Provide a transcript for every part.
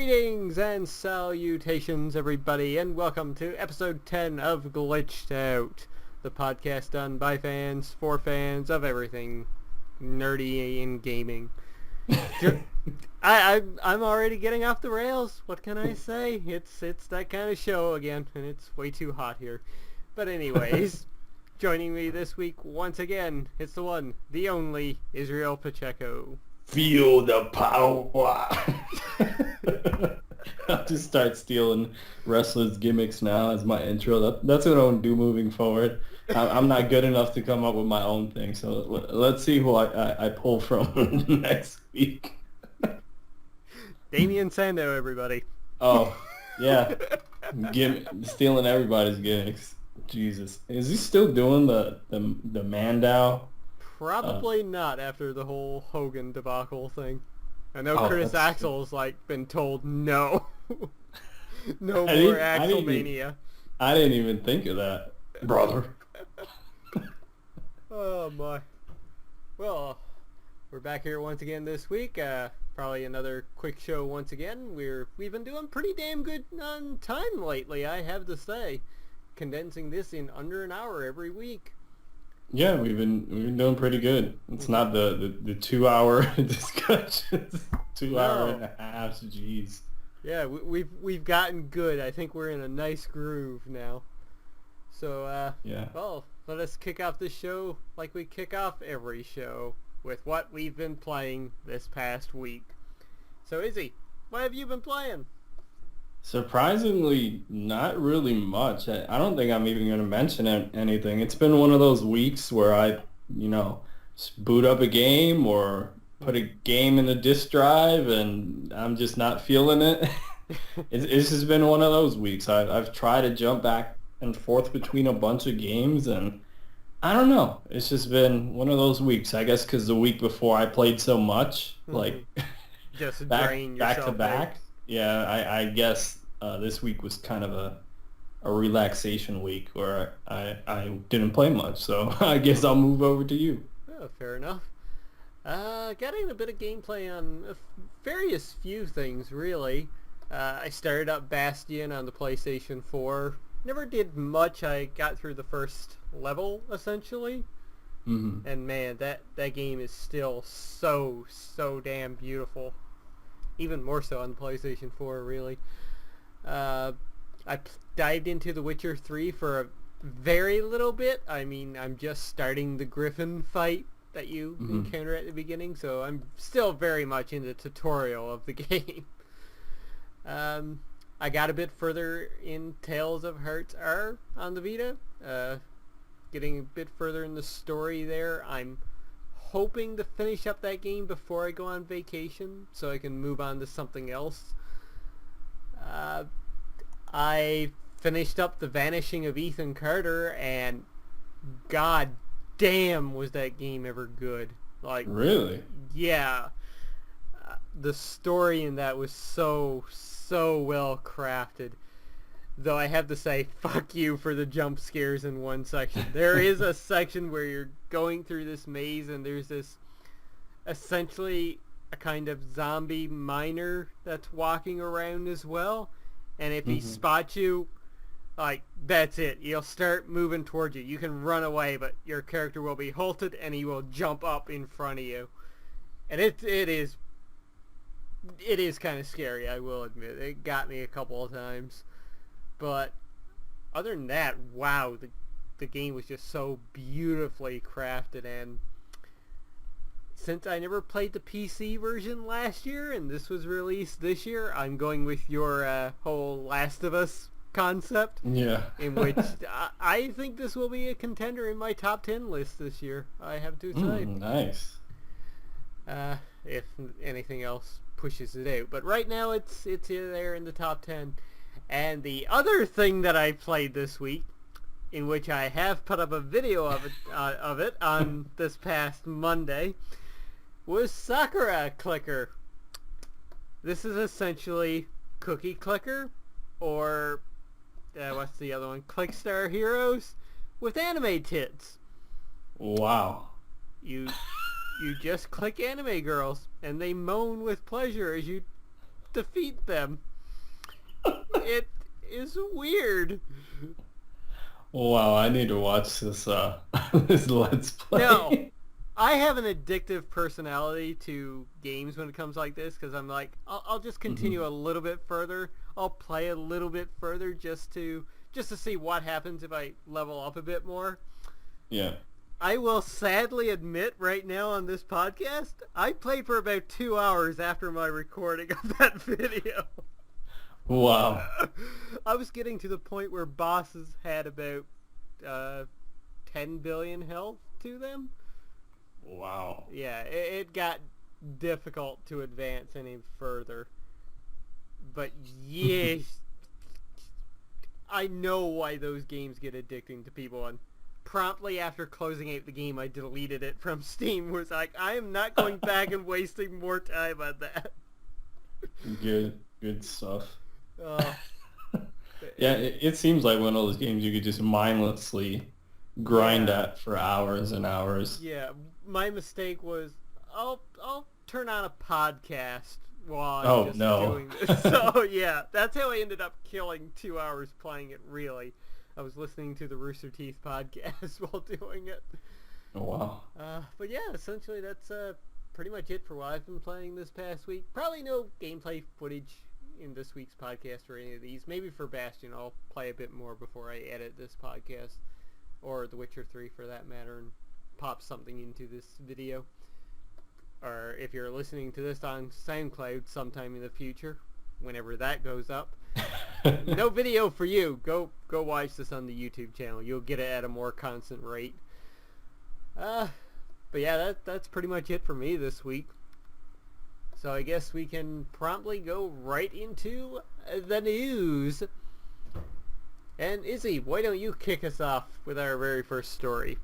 Greetings and salutations, everybody, and welcome to episode 10 of Glitched Out, the podcast done by fans for fans of everything nerdy in gaming. I'm already getting off the rails. What can I say? It's that kind of show again, and it's way too hot here. But anyways, joining me this week once again, it's the one, the only Israel Pacheco. Feel the power. I'll just start stealing wrestlers' gimmicks now as my intro. That's what I want to do moving forward. I'm not good enough to come up with my own thing, so let's see who I pull from next week. Damian Sando, everybody. Oh, yeah. Stealing everybody's gimmicks. Jesus. Is he still doing the Mandow? Probably not after the whole Hogan debacle thing. I know Curtis Axel's been told no. No more Axelmania. I didn't even think of that, brother. Oh my. Well, we're back here once again this week. Probably another quick show once again. We've been doing pretty damn good on time lately, I have to say. Condensing this in under an hour every week. Yeah, we've been doing pretty good. It's not the 2-hour discussions, 2 hour and a half. Jeez. Yeah, we've gotten good. I think we're in a nice groove now. So yeah. Well, let us kick off this show like we kick off every show with what we've been playing this past week. So Izzy, what have you been playing? Surprisingly, not really much. I don't think I'm even going to mention anything. It's been one of those weeks where I, boot up a game or put a game in the disk drive and I'm just not feeling it. It's just been one of those weeks. I've tried to jump back and forth between a bunch of games and I don't know. It's just been one of those weeks. I guess because the week before I played so much, just back yourself to back. Yeah, I guess this week was kind of a relaxation week where I didn't play much, so I guess I'll move over to you. Oh, fair enough. Getting a bit of gameplay on various few things, really. I started up Bastion on the PlayStation 4. Never did much. I got through the first level, essentially. Mm-hmm. And man, that game is still so damn beautiful. Even more so on the PlayStation 4, really. I dived into The Witcher 3 for a very little bit. I mean, I'm just starting the Griffin fight that you encounter at the beginning, so I'm still very much in the tutorial of the game. I got a bit further in Tales of Hearts R on the Vita. Getting a bit further in the story there. I'm hoping to finish up that game before I go on vacation so I can move on to something else. I finished up The Vanishing of Ethan Carter and god damn was that game ever good. Really? Yeah. The story in that was so well crafted. Though I have to say, fuck you for the jump scares in one section. There is a section where you're going through this maze and there's this essentially a kind of zombie miner that's walking around as well. And if he spots you, that's it. He'll start moving towards you. You can run away, but your character will be halted and he will jump up in front of you. And it is kind of scary, I will admit. It got me a couple of times. But other than that, wow, the game was just so beautifully crafted. And since I never played the PC version last year and this was released this year, I'm going with your whole Last of Us concept. Yeah. In which I think this will be a contender in my top 10 list this year, I have to say. Nice. If anything else pushes it out. But right now it's there in the top 10. And the other thing that I played this week, in which I have put up a video of it on this past Monday, was Sakura Clicker. This is essentially Cookie Clicker, or what's the other one? Clickstar Heroes with anime tits. Wow. You just click anime girls, and they moan with pleasure as you defeat them. It is weird. Wow, I need to watch this this Let's Play. No, I have an addictive personality to games when it comes like this, because I'm like, I'll just continue a little bit further. I'll play a little bit further just to see what happens if I level up a bit more. Yeah. I will sadly admit right now on this podcast, I played for about 2 hours after my recording of that video. Wow. I was getting to the point where bosses had about 10 billion health to them. Wow. Yeah, it got difficult to advance any further. But yes, I know why those games get addicting to people, and promptly after closing out the game, I deleted it from Steam. Was like, I am not going back and wasting more time on that. Good stuff. Uh, Yeah, it seems like one of those games you could just mindlessly grind Yeah. at for hours and hours. Yeah, my mistake was I'll turn on a podcast while Oh, I'm just no. doing this. So yeah, that's how I ended up killing 2 hours playing it. Really, I was listening to the Rooster Teeth podcast while doing it. Oh, wow. But yeah, essentially that's pretty much it for what I've been playing this past week. Probably no gameplay footage in this week's podcast or any of these. Maybe for Bastion I'll play a bit more before I edit this podcast, or The Witcher 3 for that matter, and pop something into this video. Or if you're listening to this on SoundCloud sometime in the future, whenever that goes up, no video for you. Go watch this on the YouTube channel. You'll get it at a more constant rate. But yeah, that's pretty much it for me this week. So I guess we can promptly go right into the news. And Izzy, why don't you kick us off with our very first story?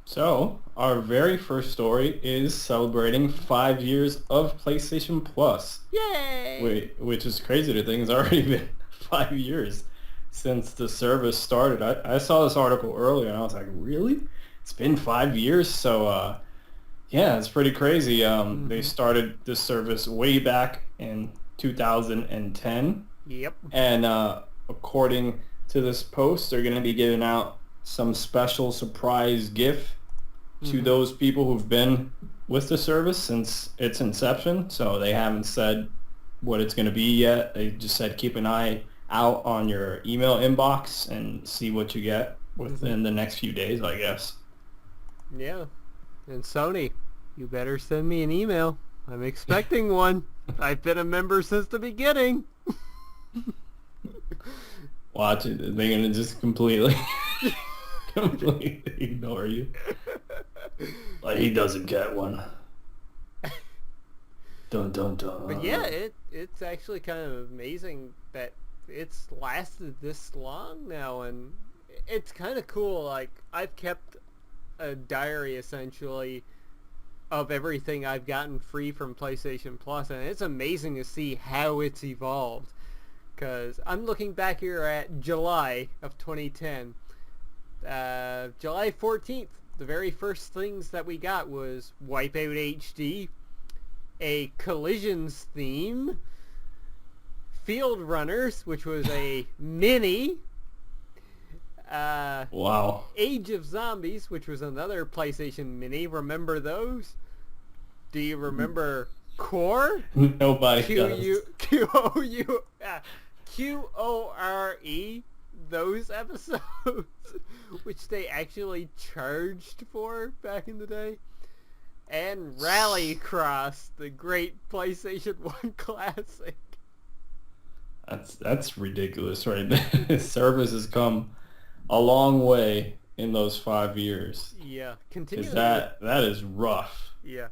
So, our very first story is celebrating 5 years of PlayStation Plus. Yay! Which is crazy to think it's already been 5 years since the service started. I saw this article earlier and I was like, really? It's been 5 years? So, yeah, it's pretty crazy. They started this service way back in 2010. Yep. And according to this post, they're going to be giving out some special surprise gift to those people who've been with the service since its inception. So they haven't said what it's going to be yet. They just said keep an eye out on your email inbox and see what you get within the next few days, I guess. Yeah. And Sony, you better send me an email. I'm expecting one. I've been a member since the beginning. Watch it. They're going to just completely ignore you. Like he doesn't get one. Dun dun dun. But yeah, it's actually kind of amazing that it's lasted this long now, and it's kind of cool. Like, I've kept a diary essentially of everything I've gotten free from PlayStation Plus, and it's amazing to see how it's evolved. Because I'm looking back here at July of 2010. July 14th, the very first things that we got was Wipeout HD, a Collisions theme, Field Runners, which was a mini, Wow. Age of Zombies, which was another PlayStation mini. Remember those? Do you remember Core? Nobody does. Q-O-R-E, those episodes, which they actually charged for back in the day. And Rallycross, the great PlayStation 1 classic. That's ridiculous, right? This service has come a long way in those 5 years. Yeah, 'Cause continuing. that is rough. Yeah.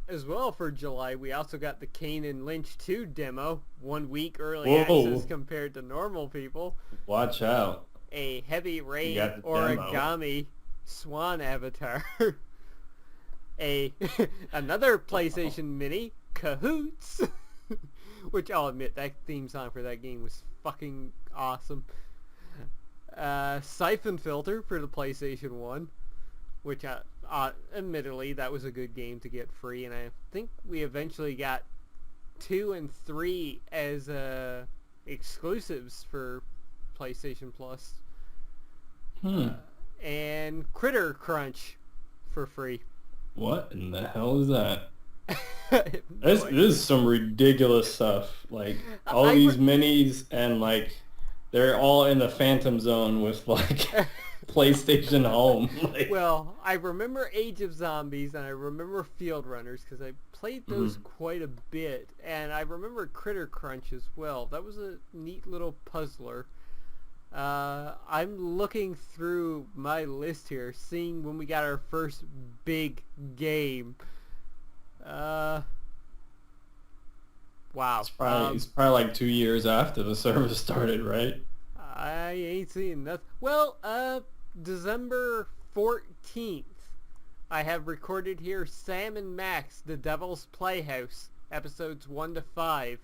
As well for July, we also got the Kane and Lynch 2 demo, 1 week early access compared to normal people. Watch out. A Heavy Rain got the origami swan avatar. Another PlayStation Mini, Cahoots, which I'll admit that theme song for that game was fucking awesome. Siphon Filter for the PlayStation 1, which admittedly that was a good game to get free, and I think we eventually got 2 and 3 as exclusives for PlayStation Plus. And Critter Crunch for free. What in the hell is that? This This is some ridiculous stuff. Like all these minis, and like they're all in the Phantom Zone with like PlayStation Home. Like, well, I remember Age of Zombies and I remember Field Runners because I played those quite a bit, and I remember Critter Crunch as well. That was a neat little puzzler. I'm looking through my list here, seeing when we got our first big game. Wow. it's probably like 2 years after the service started, right? I ain't seen that. Well, December 14th, I have recorded here Sam and Max, The Devil's Playhouse, episodes 1 to 5.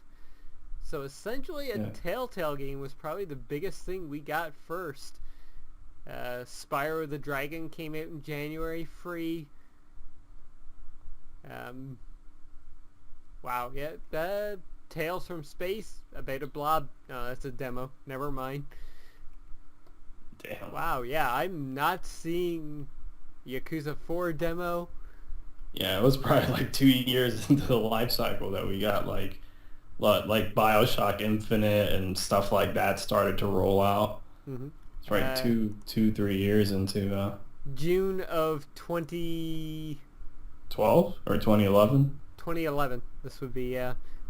So essentially a Telltale game was probably the biggest thing we got first. Spyro the Dragon came out in January free. Wow, yeah, Tales from Space, a beta blob. No, that's a demo. Never mind. Damn. Wow, yeah, I'm not seeing Yakuza 4 demo. Yeah, it was probably like 2 years into the life cycle that we got like BioShock Infinite and stuff like that started to roll out. It's right 3 years into June of 2012 or 2011. 2011. This would be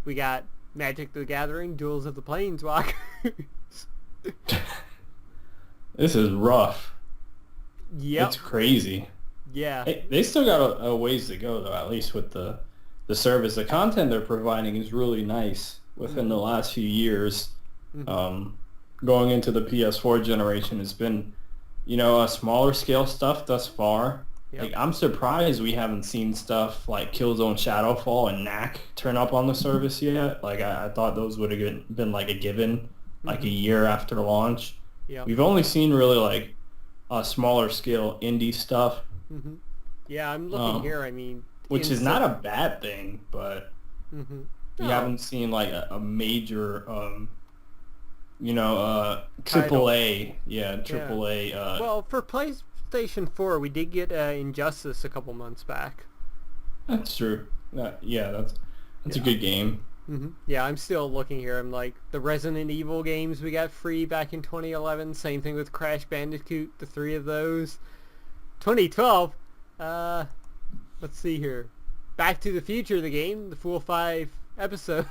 we got Magic the Gathering, Duels of the Planeswalkers. This is rough. Yep. It's crazy. Yeah. They still got a ways to go though, at least with the service. The content they're providing is really nice within the last few years. Going into the PS4 generation, it's been, a smaller scale stuff thus far. Yep. Like, I'm surprised we haven't seen stuff like Killzone Shadowfall and Knack turn up on the service yet. Like, I thought those would have been like a given, like a year after launch. Yep. We've only seen really like a smaller scale indie stuff. Yeah, I'm looking here. I mean, which is not a bad thing, but we haven't seen like a major, AAA, AAA. Well, for PlayStation 4, we did get Injustice a couple months back. That's true. That's a good game. Yeah, I'm still looking here. I'm like, the Resident Evil games we got free back in 2011. Same thing with Crash Bandicoot, the 3 of those. 2012, let's see here. Back to the Future, the game, the full 5 episodes.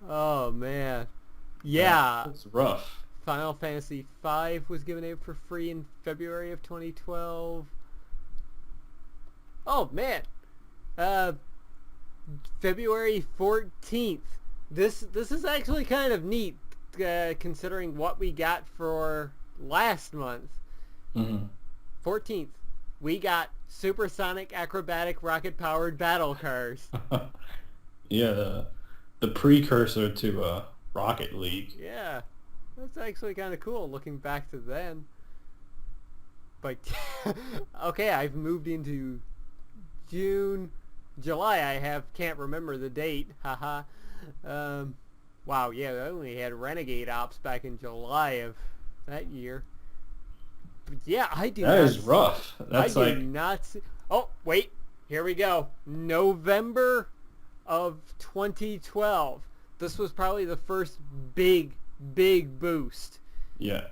Oh, man. Yeah. It's rough. Final Fantasy V was given out for free in February of 2012. Oh, man. February 14th. This is actually kind of neat, considering what we got for last month. 14th. We got supersonic acrobatic rocket-powered battle cars. Yeah, the precursor to Rocket League. Yeah, that's actually kind of cool looking back to then. But, okay, I've moved into June, July. Can't remember the date. Haha. Wow, yeah, I only had Renegade Ops back in July of that year. But yeah, I do. That is rough. That's I do not see. Oh, wait. Here we go. November of 2012. This was probably the first big boost. Yeah.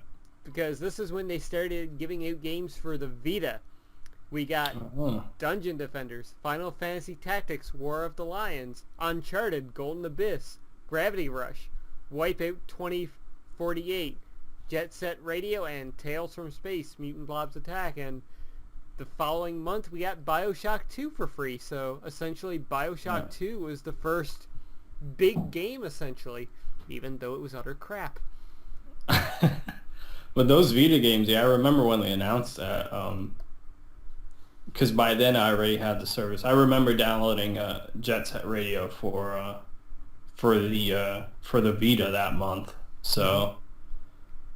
Because this is when they started giving out games for the Vita. We got Dungeon Defenders, Final Fantasy Tactics, War of the Lions, Uncharted, Golden Abyss, Gravity Rush, Wipeout 2048, Jet Set Radio, and Tales from Space, Mutant Blob's Attack. And the following month we got BioShock 2 for free. So essentially BioShock 2 was the first big game, essentially, even though it was utter crap. But those Vita games, I remember when they announced that, because by then I already had the service. I remember downloading Jet Set Radio for the Vita that month. So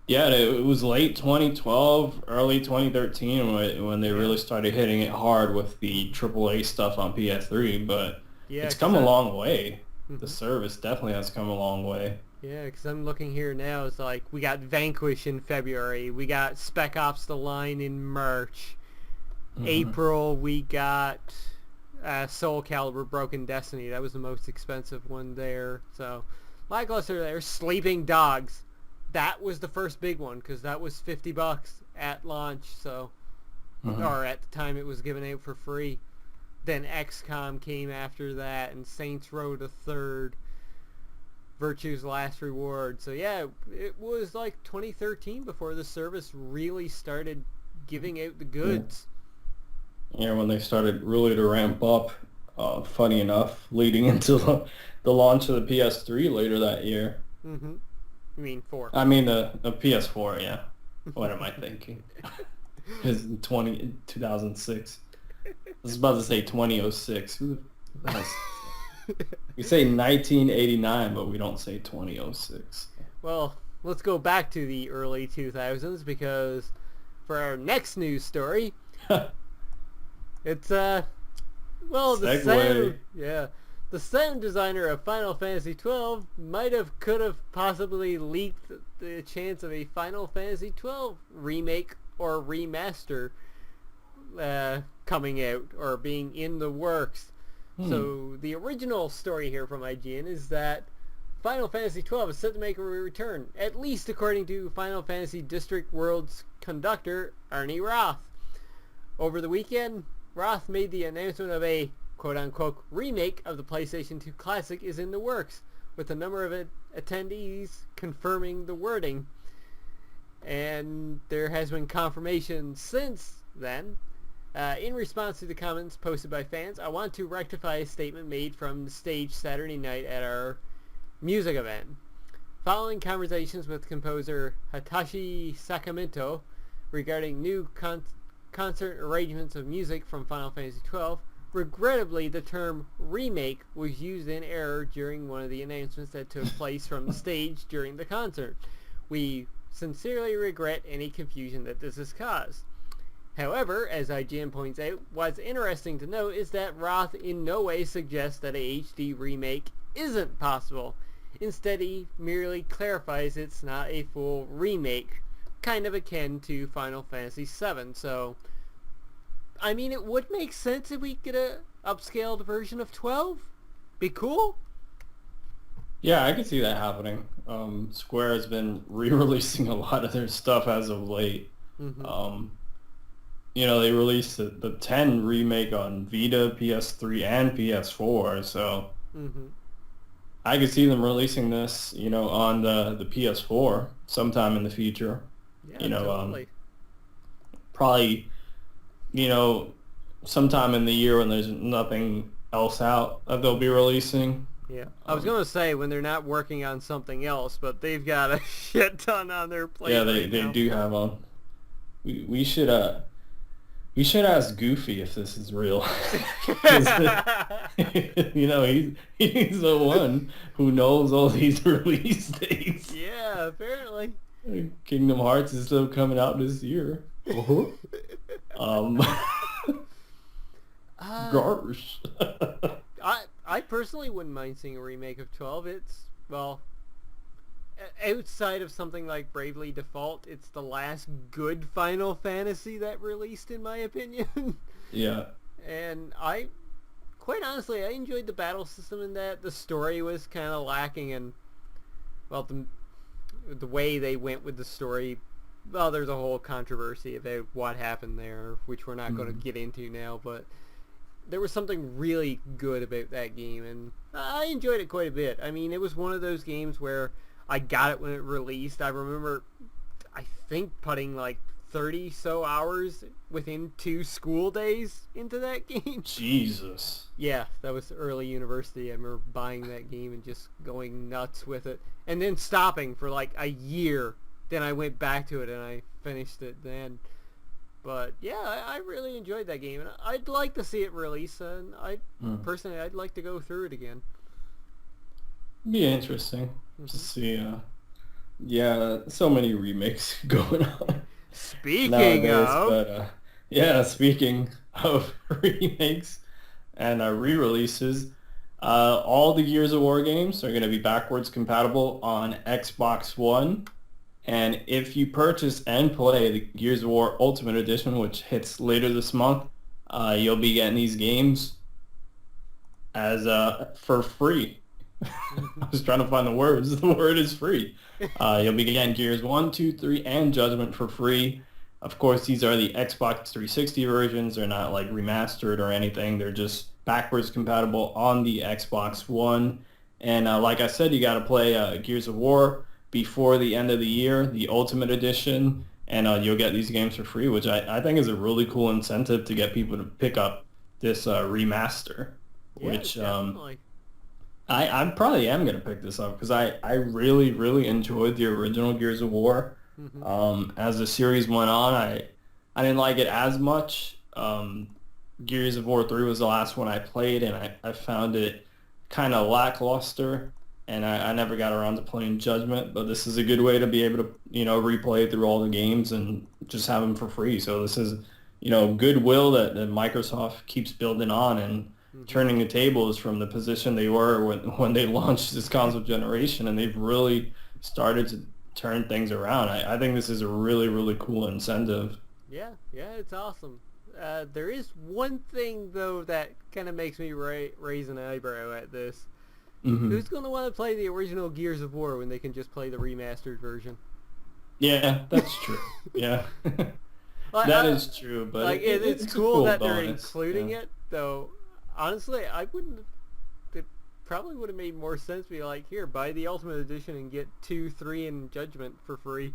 yeah, it was late 2012, early 2013 when they really started hitting it hard with the AAA stuff on PS3. But Yeah, it's because come a long way. The Mhm. service definitely has come a long way. Yeah, because I'm looking here now. It's like we got Vanquish in February. We got Spec Ops: The Line in March. Hmm. April we got Soul Calibur Broken Destiny. That was the most expensive one there. So lackluster there. Sleeping Dogs. That was the first big one because that was $50 at launch. So Hmm. or at the time it was given out for free. Then XCOM came after that, and Saints Row the Third. Virtue's Last Reward. So yeah, it was like 2013 before the service really started giving out the Yeah. goods. Yeah, when they started really to ramp up, funny enough, leading into the launch of the PS3 later that year. Mm-hmm. I mean, 4. I mean the PS4, yeah. What am I thinking? It's 2006. I was about to say 2006. Who the hell? We say 1989, but we don't say 2006. Well, let's go back to the early 2000s because for our next news story, it's well, Segway. the sound designer of Final Fantasy 12 could have possibly leaked the chance of a Final Fantasy 12 remake or remaster coming out or being in the works. So the original story here from IGN is that Final Fantasy XII is set to make a return, at least according to Final Fantasy District World's conductor, Arnie Roth. Over the weekend, Roth made the announcement of a quote-unquote remake of the PlayStation 2 Classic is in the works, with a number of attendees confirming the wording. And there has been confirmation since then. In response to the comments posted by fans, I want to rectify a statement made from the stage Saturday night at our music event. Following conversations with composer Hitachi Sakamoto regarding new concert arrangements of music from Final Fantasy XII, regrettably the term remake was used in error during one of the announcements that took place from the stage during the concert. We sincerely regret any confusion that this has caused. However, as IGN points out, what's interesting to note is that Roth in no way suggests that a HD remake isn't possible. Instead, he merely clarifies it's not a full remake, kind of akin to Final Fantasy VII. So, I mean, it would make sense if we get a upscaled version of 12. Be cool. Yeah, I could see that happening. Square has been re-releasing a lot of their stuff as of late. Mm-hmm. They released the 10 remake on Vita, PS3, and PS4, so Mm-hmm. I could see them releasing this, on the PS4 sometime in the future. Yeah, totally. Probably, sometime in the year when there's nothing else out that they'll be releasing. Yeah, I was going to say when they're not working on something else, but they've got a shit ton on their plate. Yeah, right they now. do have on. We should ask Goofy if this is real. 'Cause, he's the one who knows all these release dates. Yeah, apparently. Kingdom Hearts is still coming out this year. Gosh. I personally wouldn't mind seeing a remake of 12. It's, well, outside of something like Bravely Default, it's the last good Final Fantasy that released, in my opinion. Yeah. And quite honestly, I enjoyed the battle system in that. The story was kind of lacking, and, well, the way they went with the story, well, there's a whole controversy about what happened there, which we're not going to get into now, but there was something really good about that game, and I enjoyed it quite a bit. I mean, it was one of those games where I got it when it released. I remember, I think, putting like 30 so hours within 2 school days into that game. Jesus. Yeah, that was early university. I remember buying that game and just going nuts with it. And then stopping for like a year. Then I went back to it and I finished it then. But yeah, I really enjoyed that game. And I'd like to see it release. And personally, I'd like to go through it again. Be interesting to see. So many remakes going on. Speaking nowadays, of... speaking of remakes and re-releases, All the Gears of War games are going to be backwards compatible on Xbox One. And if you purchase and play the Gears of War Ultimate Edition, which hits later this month, you'll be getting these games as for free. I was trying to find the words. The word is free. You'll be getting Gears 1, 2, 3, and Judgment for free. Of course, these are the Xbox 360 versions. They're not like remastered or anything. They're just backwards compatible on the Xbox One. And like I said, you got to play Gears of War before the end of the year, the Ultimate Edition, and you'll get these games for free, which I think is a really cool incentive to get people to pick up this remaster, Yeah, which definitely. I probably am going to pick this up because I really, really enjoyed the original Gears of War. As the series went on, I didn't like it as much. Gears of War 3 was the last one I played, and I found it kind of lackluster. And I never got around to playing Judgment, but this is a good way to be able to, replay through all the games and just have them for free. So this is, goodwill that Microsoft keeps building on and turning the tables from the position they were when they launched this console generation, and they've really started to turn things around. I think this is a really, really cool incentive. Yeah, it's awesome. There is one thing, though, that kind of makes me raise an eyebrow at this. Who's going to want to play the original Gears of War when they can just play the remastered version? Yeah, that's true. Yeah. That is true, but like it's a cool that they're bonus. including it, though. Honestly, I wouldn't. It probably would have made more sense to be like, here, buy the Ultimate Edition and get 2, 3, and Judgment for free.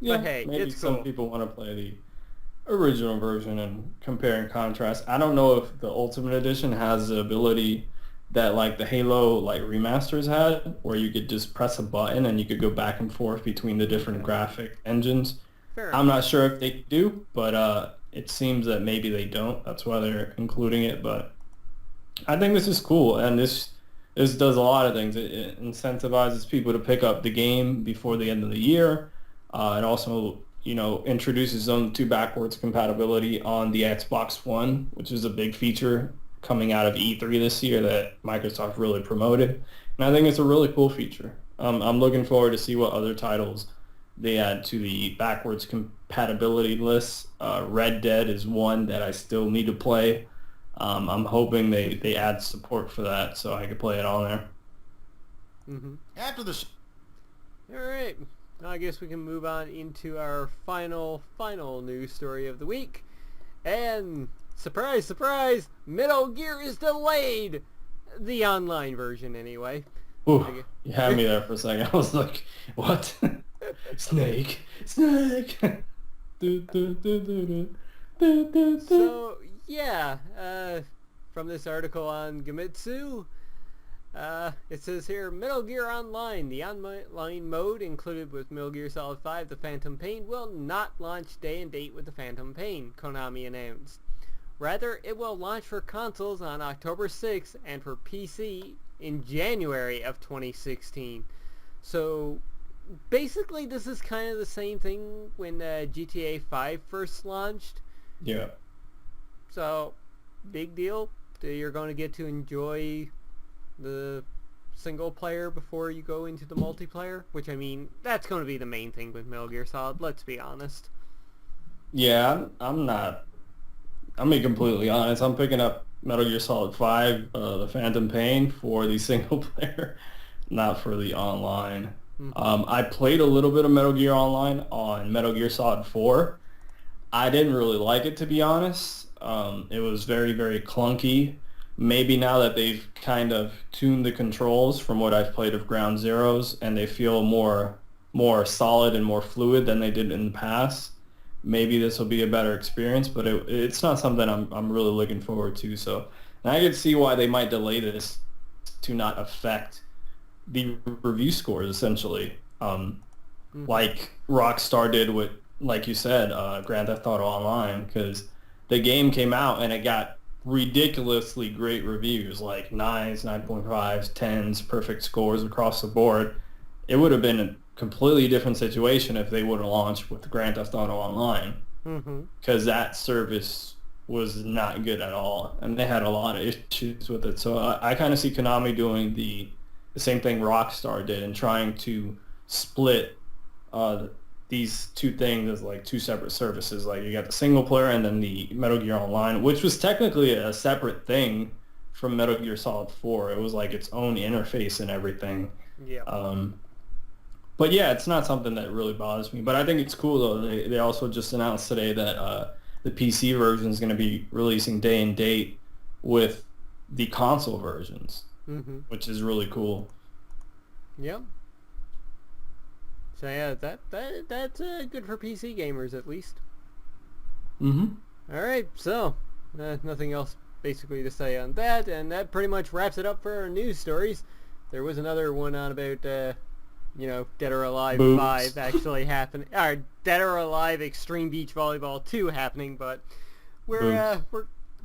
Yeah, but hey, maybe it's some cool. people want to play the original version and compare and contrast. I don't know if the Ultimate Edition has the ability that like the Halo like remasters had, where you could just press a button and you could go back and forth between the different graphic engines. Fair I'm enough. not sure if they do, but it seems that maybe they don't. That's why they're including it. But I think this is cool, and this does a lot of things. It incentivizes people to pick up the game before the end of the year. It also, introduces them to backwards compatibility on the Xbox One, which is a big feature coming out of E3 this year that Microsoft really promoted. And I think it's a really cool feature. I'm looking forward to see what other titles they add to the backwards compatibility list. Red Dead is one that I still need to play. I'm hoping they add support for that so I can play it on there. After the All right. Now I guess we can move on into our final news story of the week. And surprise, surprise, Meatl Gear is delayed. The online version, anyway. Ooh, you had me there for a second. I was like, what? Snake. So, yeah, from this article on Gamitsu, it says here, Meatl Gear Online, the online mode included with Metal Gear Solid 5, The Phantom Pain, will not launch day and date with The Phantom Pain, Konami announced. Rather, it will launch for consoles on October 6th and for PC in January of 2016. So, basically, this is kind of the same thing when GTA 5 first launched. Yeah. So, big deal. You're going to get to enjoy the single player before you go into the multiplayer, which, I mean, that's going to be the main thing with Metal Gear Solid, let's be honest. Yeah, I'm being completely honest. I'm picking up Metal Gear Solid 5, The Phantom Pain for the single player, not for the online. I played a little bit of Metal Gear Online on Metal Gear Solid 4. I didn't really like it, to be honest. It was very, very clunky. Maybe now that they've kind of tuned the controls from what I've played of Ground Zeroes and they feel more solid and more fluid than they did in the past, maybe this will be a better experience, but it's not something I'm really looking forward to. So, and I can see why they might delay this to not affect the review scores, essentially, like Rockstar did with, like you said, Grand Theft Auto Online, because the game came out and it got ridiculously great reviews, like 9s, 9.5s, 10s, perfect scores across the board. It would have been a completely different situation if they would have launched with Grand Theft Auto Online, because that service was not good at all, and they had a lot of issues with it. So I kind of see Konami doing the same thing Rockstar did and trying to split these two things as like two separate services. Like you got the single player and then the Metal Gear Online, which was technically a separate thing from Metal Gear Solid 4. It was like its own interface and everything. Yeah. But yeah, it's not something that really bothers me. But I think it's cool though. They also just announced today that the PC version is going to be releasing day and date with the console versions, which is really cool. Yep. So yeah, that's good for PC gamers at least. All right, so nothing else basically to say on that, and that pretty much wraps it up for our news stories. There was another one on about Dead or Alive Boobs. 5 actually happening, or Dead or Alive Extreme Beach Volleyball 2 happening, but we're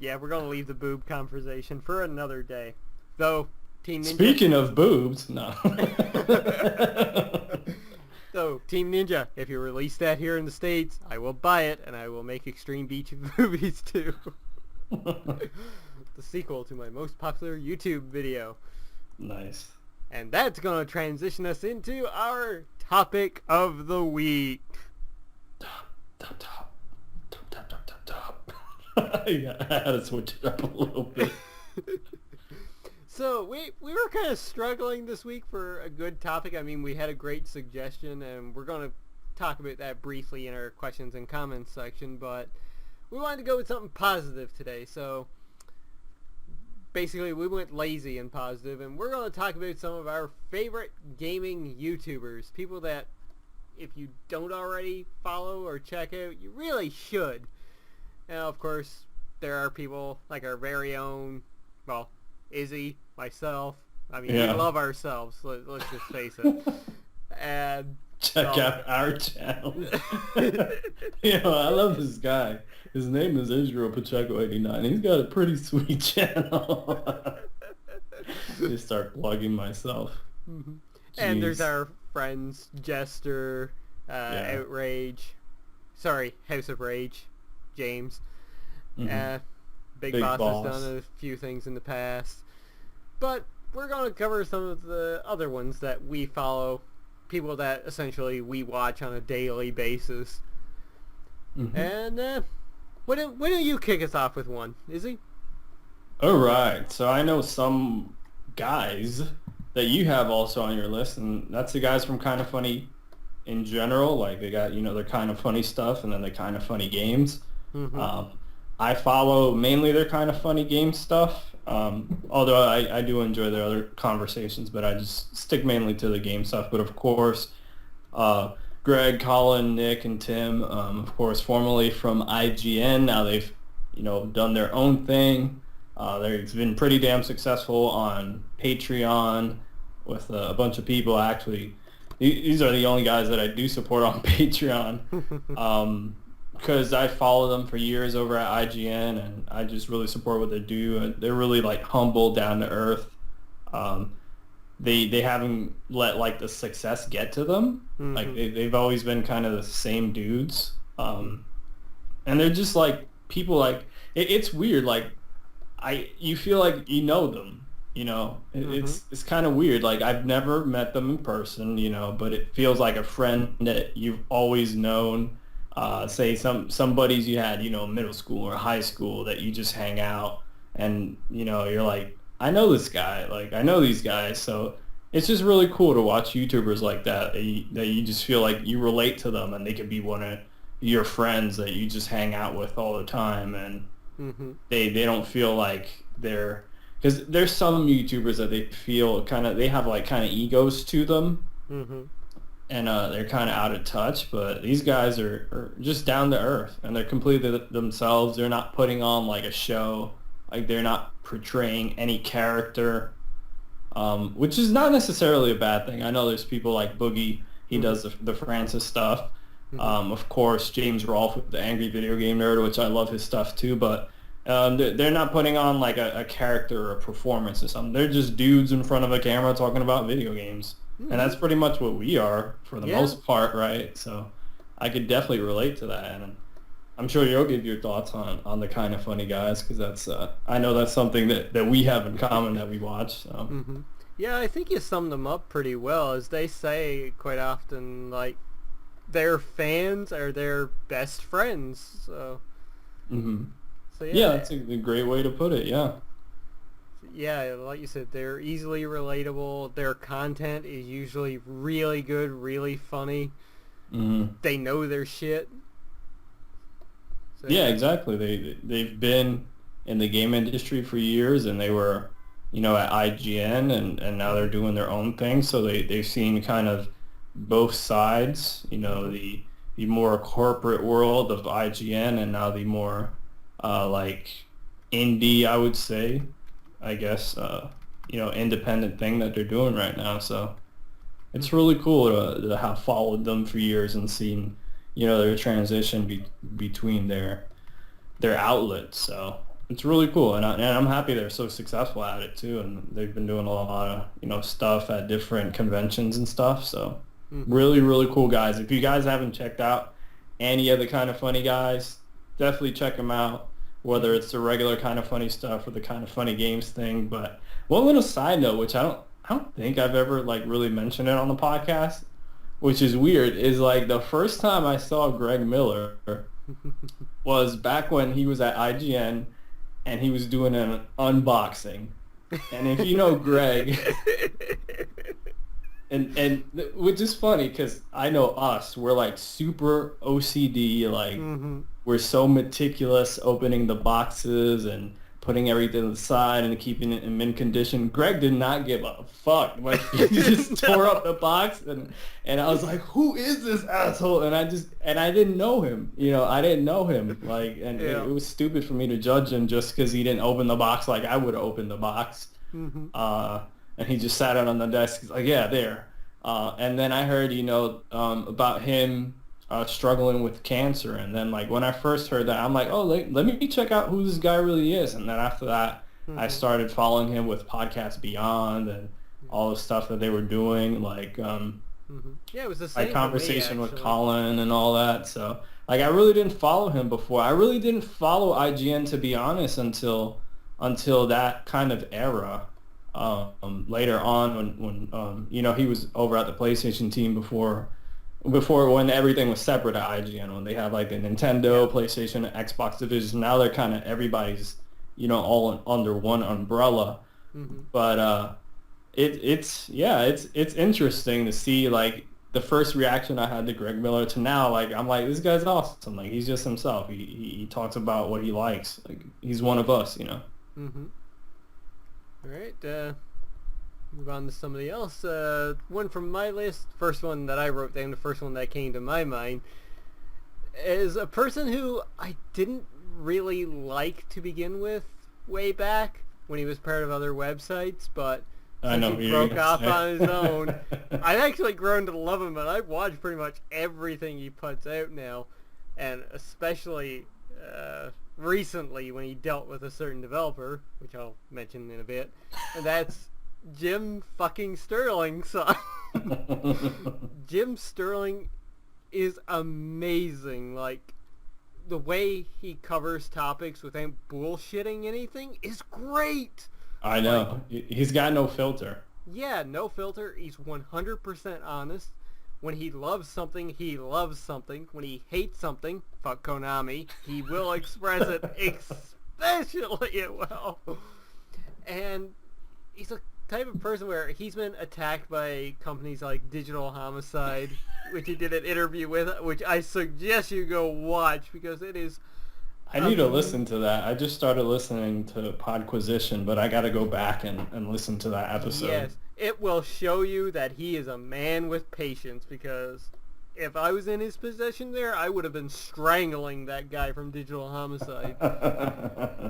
gonna leave the boob conversation for another day. Though Team Ninja. Speaking of boobs, no. So, Team Ninja, if you release that here in the States, I will buy it, and I will make Extreme Beach movies too. The sequel to my most popular YouTube video. Nice. And that's going to transition us into our topic of the week. Top. Yeah, I had to switch it up a little bit. So we were kind of struggling this week for a good topic. I mean, we had a great suggestion, and we're going to talk about that briefly in our questions and comments section, but we wanted to go with something positive today. So basically, we went lazy and positive, and we're going to talk about some of our favorite gaming YouTubers, people that if you don't already follow or check out, you really should. Now, of course, there are people like our very own, well, Izzy, myself. I mean, we love ourselves. Let's just face it. And check out our channel. I love this guy. His name is Israel Pacheco 89. He's got a pretty sweet channel. Just start plugging myself. And there's our friends Jester, Outrage. Sorry, House of Rage, James. Big Boss has done a few things in the past. But we're going to cover some of the other ones that we follow, people that essentially we watch on a daily basis. And why don't you kick us off with one, Izzy? All right. So I know some guys that you have also on your list, and that's the guys from Kind of Funny in general. Like they got, their Kind of Funny stuff and then the Kind of Funny games. I follow mainly their Kind of Funny game stuff, although I do enjoy their other conversations, but I just stick mainly to the game stuff. But of course, Greg, Colin, Nick, and Tim, of course, formerly from IGN. Now they've, done their own thing. They've been pretty damn successful on Patreon with a bunch of people. Actually, these are the only guys that I do support on Patreon. Because I follow them for years over at IGN, and I just really support what they do. They're really like humble, down to earth. They haven't let like the success get to them. Like they've always been kind of the same dudes, and they're just like people. Like it's weird. Like you feel like you know them. It's kind of weird. Like I've never met them in person. But it feels like a friend that you've always known. Say some buddies you had, middle school or high school that you just hang out and, you're like, I know this guy, like I know these guys. So it's just really cool to watch YouTubers like that you just feel like you relate to them and they could be one of your friends that you just hang out with all the time. And they don't feel like they're, because there's some YouTubers that they feel they have like kind of egos to them. And they're kind of out of touch, but these guys are just down to earth, and they're completely themselves. They're not putting on like a show, like they're not portraying any character, which is not necessarily a bad thing. I know there's people like Boogie, he does the Francis stuff. Of course, James Rolfe with the Angry Video Game Nerd, which I love his stuff too, but they're not putting on like a character or a performance or something. They're just dudes in front of a camera talking about video games. And that's pretty much what we are for the most part, right? So I could definitely relate to that. And I'm sure you'll give your thoughts on the Kind of Funny Guys, because that's I know that's something that we have in common that we watch. So. Hmm. Yeah, I think you summed them up pretty well. As they say quite often, like, their fans are their best friends. So, Hmm. so Yeah, yeah, that's a great way to put it. Yeah. yeah, like you said, they're easily relatable. Their content is usually really good, really funny. Hmm. They know their shit. So Yeah, yeah. exactly. They've been in the game industry for years, and they were, at IGN, and now they're Mhm. doing their own thing. So they've seen kind of both sides, Mhm. the more corporate world of IGN, and now the more like indie, I would say, I guess, independent thing that they're doing right now. So it's Mhm. really cool to have followed them for years and seen, their transition between their outlets. So it's really cool, and I'm happy they're so successful at it too. And they've been doing a lot of stuff at different conventions and stuff. So Mhm. really, really cool guys. If you guys haven't checked out any of the Kind of Funny Guys, definitely check them out. Whether Mhm. it's the regular Kind of Funny stuff or the Kind of Funny Games thing. But one little side note, which I don't think I've ever like really mentioned it on the podcast, which is weird, is like the first time I saw Greg Miller was back when he was at IGN and he was doing an unboxing. And if you know Greg, which is funny because I know us, we're like super OCD, like Mhm. we're so meticulous opening the boxes and putting everything aside and keeping it in mint condition. Greg did not give a fuck. Like he just tore No. up the box and I was like, who is this asshole? And I didn't know him. I didn't know him. Like and it Yeah. was stupid for me to judge him just because he didn't open the box like I would have opened the box. Mhm. Uh, and he just sat it on the desk. He's like, yeah, there. And then I heard, about him struggling with cancer. And then like when I first heard that, I'm like, oh, let me check out who this guy really is. And then after that, I Mhm. started following him with Podcast Beyond and all the stuff that they were doing, Mhm. Yeah, it was the like same for me Conversation with actually. Colin and all that. So like I really didn't follow him before. I really didn't follow IGN, to be honest, until that kind of era. Later on when he was over at the PlayStation team before when everything was separate at IGN, when they had like the Yeah. Nintendo, PlayStation, Xbox division. Now they're kind of everybody's all under one umbrella. Mhm. But it's interesting to see like the first reaction I had to Greg Miller to now, like I'm like, this guy's awesome. Like he's just himself. He talks about what he likes. Like he's one of us. Mhm. All right. Move on to somebody else. One from my list. First one that I wrote down. The first one that came to my mind is a person who I didn't really like to begin with way back when he was part of other websites, but I since know he who you're broke gonna off say. on his own, I've actually grown to love him, and I've watched pretty much everything he puts out now, and especially recently when he dealt with a certain developer, which I'll mention in a bit, and that's Jim fucking Sterling, son. Jim Sterling is amazing. Like, the way he covers topics without bullshitting anything is great. I Like, know. He's got no filter. yeah, no filter. He's 100% honest. When he loves something, he loves something. When he hates something, fuck Konami, he will express it especially well. And he's a type of person where he's been attacked by companies like Digital Homicide, which he did an interview with, which I suggest you go watch because it is I need to listen to that. I just started listening to Podquisition, but I got to go back and listen to that episode. yes, it will show you that he is a man with patience because if I was in his position there, I would have been strangling that guy from Digital Homicide.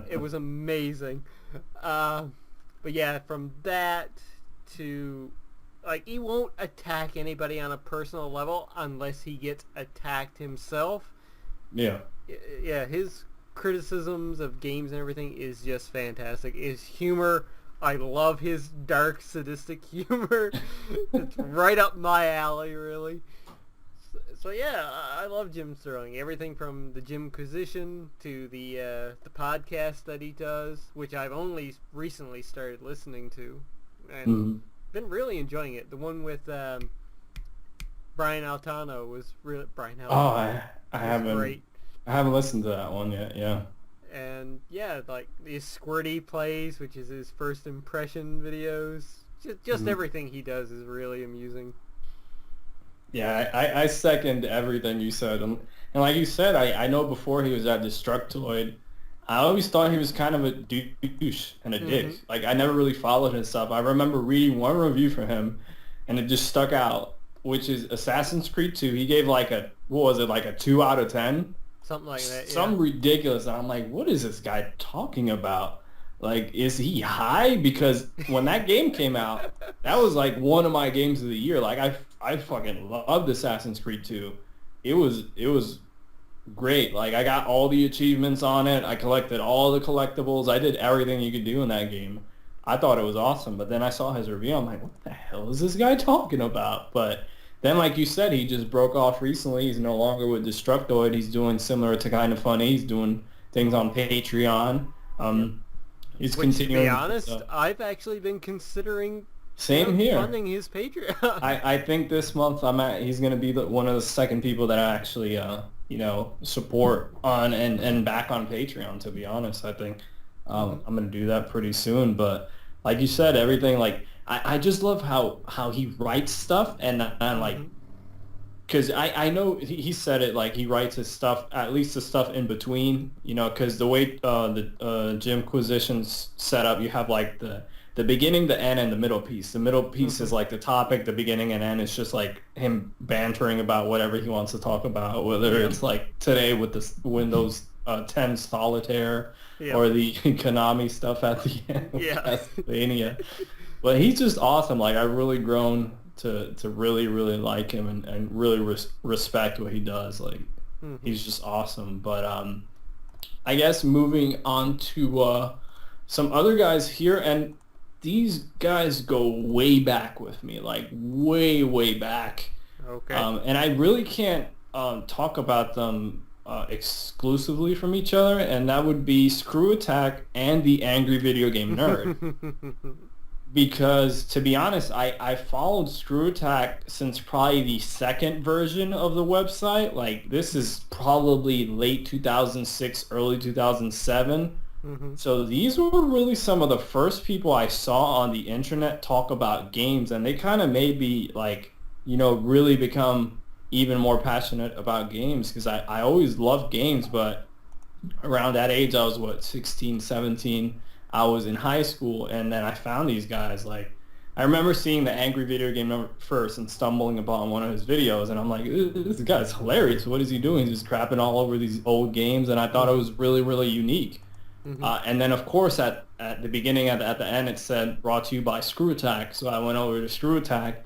It was amazing. Uh, but yeah, from that to like he won't attack anybody on a personal level unless he gets attacked himself. Yeah. Yeah, his criticisms of games and everything is just fantastic. His humor, I love his dark, sadistic humor. It's right up my alley, really. So yeah, I love Jim Sterling. Everything from the Jimquisition to the podcast that he does, which I've only recently started listening to, and Mhm. been really enjoying it. The one with Brian Altano was really Brian Oh, Altano I was haven't great. I haven't listened to that one yet. Yeah. And yeah, like these Squirty plays, which is his first impression videos. Just Mhm. everything he does is really amusing. Yeah, I second everything you said. And like you said, I know before he was at Destructoid, I always thought he was kind of a douche and a Mm-hmm. dick. Like I never really followed his stuff. I remember reading one review from him, and it just stuck out, which is Assassin's Creed 2. He gave like a, what was it, like a 2 out of 10? Something like that, yeah. Some ridiculous. And I'm like, what is this guy talking about? Like, is he high? Because when that game came out, that was like one of my games of the year. Like I fucking loved Assassin's Creed 2. It was great. Like I got all the achievements on it. I collected all the collectibles. I did everything you could do in that game. I thought it was awesome. But then I saw his review. I'm like, what the hell is this guy talking about? But then, like you said, he just broke off recently. He's no longer with Destructoid. He's doing similar to Kind of Funny. He's doing things on Patreon. Yep. He's Which, to be continuing to put honest, stuff. I've actually been considering Same here. funding his Patreon. I think this month he's going to be one of the second people that I actually support on and back on Patreon, to be honest. I think I'm going to do that pretty soon. But like you said, everything, like I just love how he writes stuff and like, because I know he said it, like he writes his stuff, at least the stuff in between, because the way the Jimquisition's set up, you have like the beginning, the end, and the middle piece. The middle piece is like the topic. The beginning and end is just like him bantering about whatever he wants to talk about, whether it's like today with the Windows 10 Solitaire or the Konami stuff at the end with Castlevania. But he's just awesome. Like I've really grown to really, really like him and really respect what he does. Like he's just awesome. But I guess moving on to some other guys here, and these guys go way back with me, like way, way back. Okay. And I really can't talk about them exclusively from each other, and that would be Screw Attack and the Angry Video Game Nerd. Because, to be honest, I followed Screw Attack since probably the second version of the website. Like, this is probably late 2006, early 2007. So these were really some of the first people I saw on the internet talk about games, and they kind of made me, like, really become even more passionate about games, because I always loved games, but around that age, I was, 16, 17, I was in high school, and then I found these guys. Like, I remember seeing the Angry Video Game Nerd first and stumbling upon one of his videos, and I'm like, this guy's hilarious. What is he doing? He's just crapping all over these old games, and I thought it was really, really unique. And then, of course, at the beginning, at the end, it said, brought to you by Screw Attack. So I went over to Screw Attack,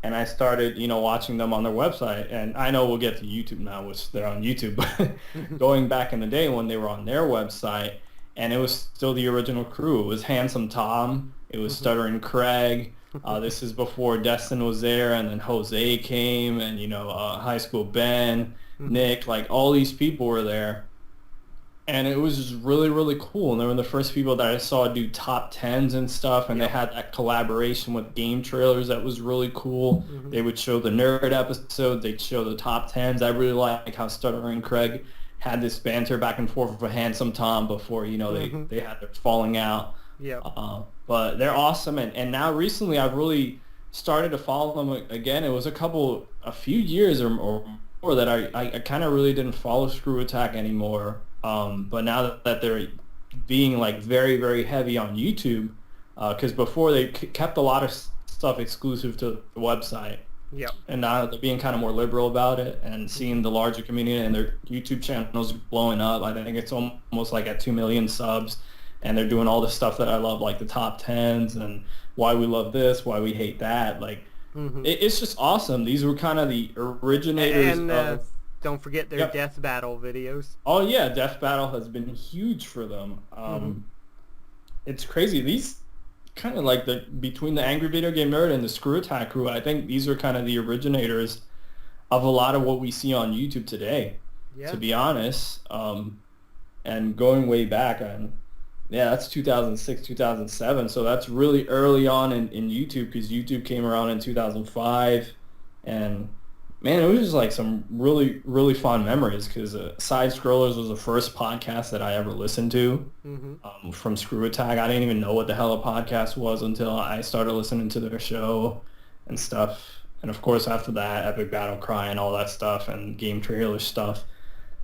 and I started, watching them on their website. And I know we'll get to YouTube now, which they're on YouTube, but going back in the day when they were on their website, and it was still the original crew. It was Handsome Tom. It was Stuttering Craig. This is before Destin was there, and then Jose came, and, High School Ben, Nick, like all these people were there. And it was just really, really cool. And they were the first people that I saw do top tens and stuff. And they had that collaboration with game trailers that was really cool. They would show the nerd episodes. They'd show the top tens. I really like how Stuttering Craig had this banter back and forth with Handsome Tom before, they had their falling out. But they're awesome. And now recently I've really started to follow them again. It was a few years or more that I kind of really didn't follow Screw Attack anymore. But now that they're being like very, very heavy on YouTube, because before they kept a lot of stuff exclusive to the website. And now they're being kind of more liberal about it and seeing the larger community, and their YouTube channels blowing up. I think it's almost like at 2 million subs, and they're doing all the stuff that I love, like the top tens and why we love this, why we hate that. Like, it's just awesome. These were kind of the originators of... Don't forget their Death Battle videos. Oh yeah, Death Battle has been huge for them. It's crazy. These kind of like between the Angry Video Game Nerd and the Screw Attack crew, I think these are kind of the originators of a lot of what we see on YouTube today, Yeah. to be honest. And going way back on, yeah, that's 2006, 2007. So that's really early on in YouTube, because YouTube came around in 2005. And man, it was just like some really, really fun memories, because Side Scrollers was the first podcast that I ever listened to from Screw Attack. I didn't even know what the hell a podcast was until I started listening to their show and stuff. And of course, after that, Epic Battle Cry and all that stuff and game trailer stuff.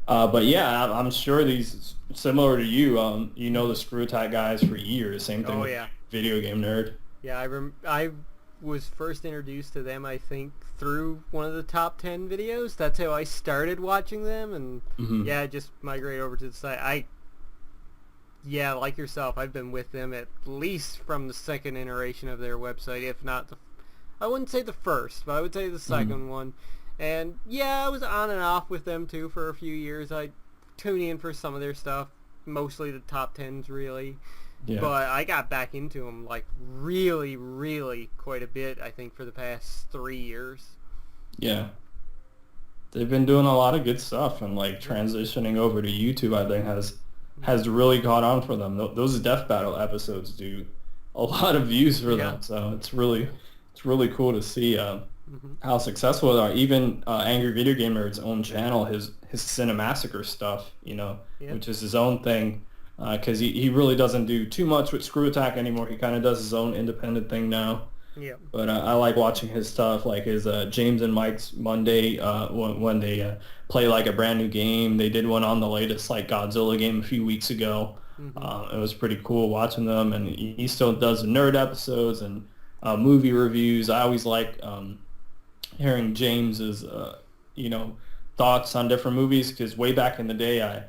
But yeah, I'm sure these, similar to you, you know the Screw Attack guys for years. Same thing with Video Game Nerd. Yeah, I was first introduced to them, I think, through one of the top 10 videos. That's how I started watching them, and yeah, just migrate over to the site. Yeah, like yourself, I've been with them at least from the second iteration of their website, if not I wouldn't say the first, but I would say the second one. And yeah, I was on and off with them too for a few years. I tune in for some of their stuff, mostly the top 10s really. Yeah. But I got back into them like really, really quite a bit, I think, for the past 3 years. Yeah. They've been doing a lot of good stuff, and like transitioning over to YouTube, I think has really caught on for them. Those Death Battle episodes do a lot of views for them, so it's really cool to see how successful they are. Even Angry Video Game Nerd's own channel, his Cinemassacre stuff, which is his own thing, because he really doesn't do too much with Screw Attack anymore. He kind of does his own independent thing now. Yeah. But I like watching his stuff, like his James and Mike's Monday when they play like a brand new game. They did one on the latest like Godzilla game a few weeks ago. It was pretty cool watching them, and he still does nerd episodes and movie reviews. I always like hearing James's thoughts on different movies, because way back in the day I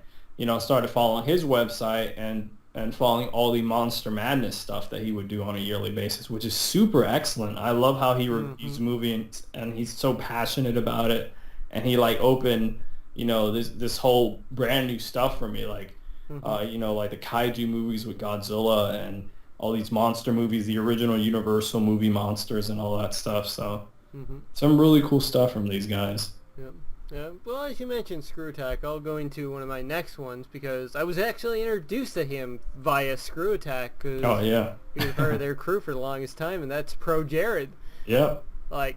started following his website and following all the Monster Madness stuff that he would do on a yearly basis, which is super excellent. I love how he reviews movies, and he's so passionate about it, and he like opened this whole brand new stuff for me, like like the kaiju movies with Godzilla and all these monster movies, the original Universal movie monsters and all that stuff. So some really cool stuff from these guys. Yep. Yeah. Well, as you mentioned Screw Attack, I'll go into one of my next ones, because I was actually introduced to him via Screw Attack. Cause he was part of their crew for the longest time, and that's Pro Jared. Yeah. Like,